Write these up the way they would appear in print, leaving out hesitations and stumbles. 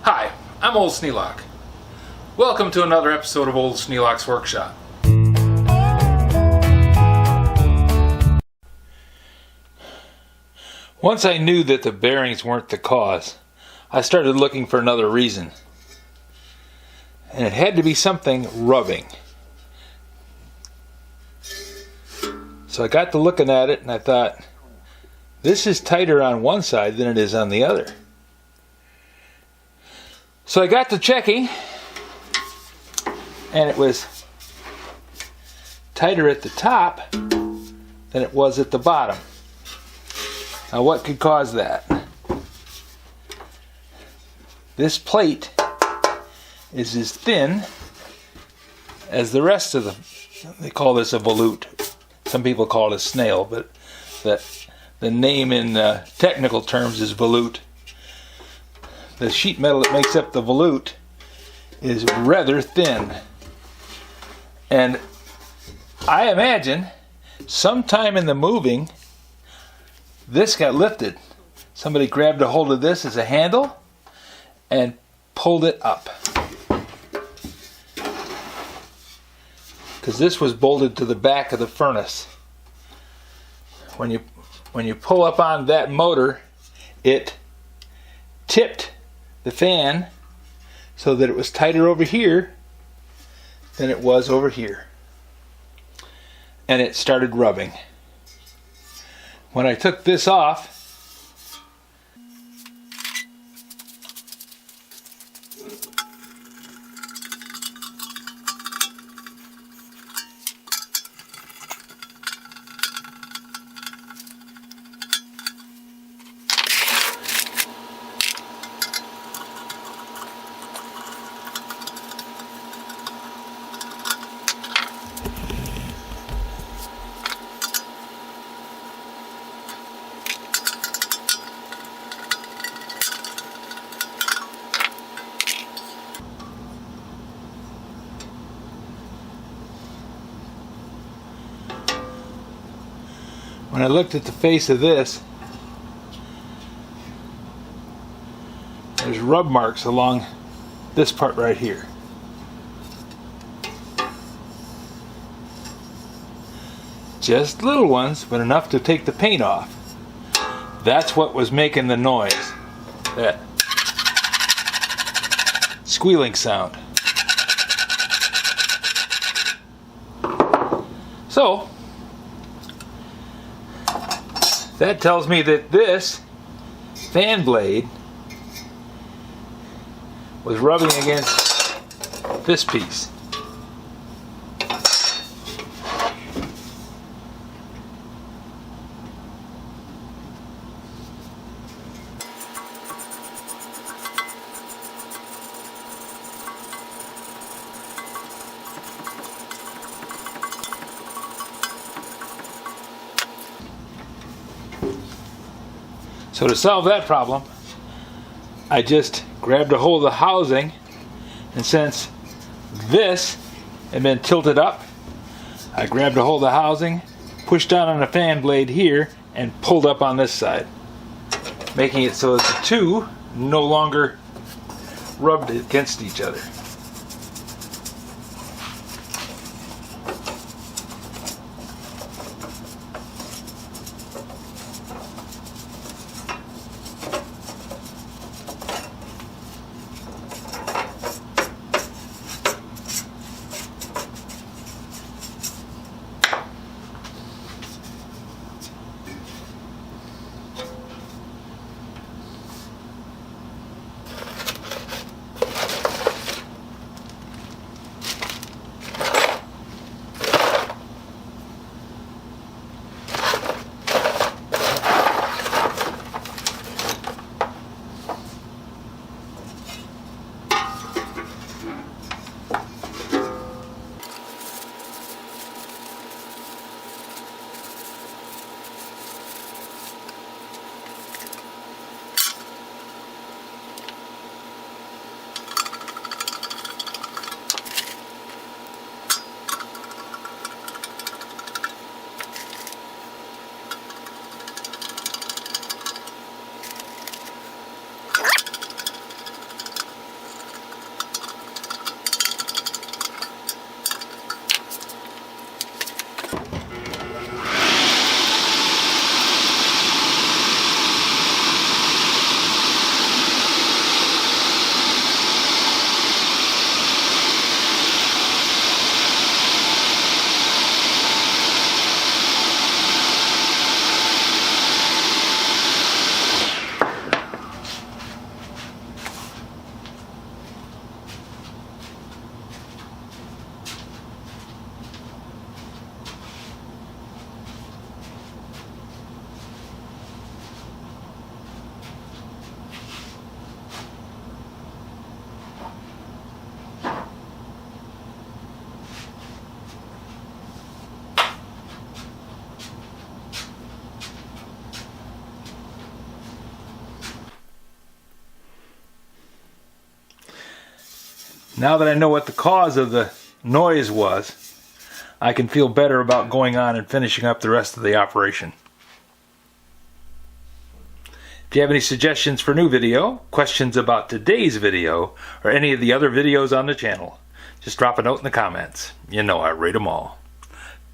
Hi, I'm Old Sneelock. Welcome to another episode of Old Sneelock's Workshop. Once I knew that the bearings weren't the cause, I started looking for another reason. And it had to be something rubbing. So I got to looking at it and I thought, this is tighter on one side than it is on the other. So I got to checking, and it was tighter at the top than it was at the bottom. Now what could cause that? This plate is as thin as the rest of they call this a volute. Some people call it a snail, but the name in technical terms is volute. The sheet metal that makes up the volute is rather thin. And I imagine sometime in the moving, this got lifted. Somebody grabbed a hold of this as a handle and pulled it up. Because this was bolted to the back of the furnace. When you pull up on that motor, it tipped the fan so that it was tighter over here than it was over here. And it started rubbing. When I took this off, when I looked at the face of this, there's rub marks along this part right here. Just little ones, but enough to take the paint off. That's what was making the noise. That squealing sound. So, that tells me that this fan blade was rubbing against this piece. So to solve that problem, I just grabbed a hold of the housing, and since this had been tilted up, I grabbed a hold of the housing, pushed down on the fan blade here, and pulled up on this side, making it so that the two no longer rubbed against each other. Now that I know what the cause of the noise was, I can feel better about going on and finishing up the rest of the operation. If you have any suggestions for new video, questions about today's video, or any of the other videos on the channel, just drop a note in the comments. You know I read them all.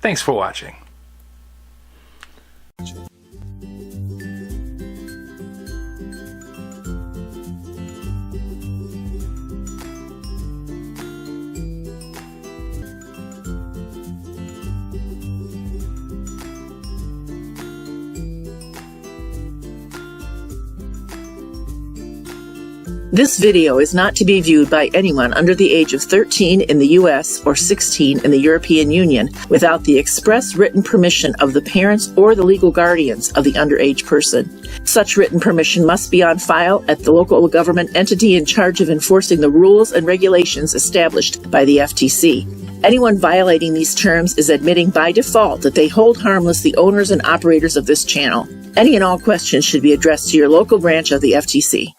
Thanks for watching. This video is not to be viewed by anyone under the age of 13 in the U.S. or 16 in the European Union without the express written permission of the parents or the legal guardians of the underage person. Such written permission must be on file at the local government entity in charge of enforcing the rules and regulations established by the FTC. Anyone violating these terms is admitting by default that they hold harmless the owners and operators of this channel. Any and all questions should be addressed to your local branch of the FTC.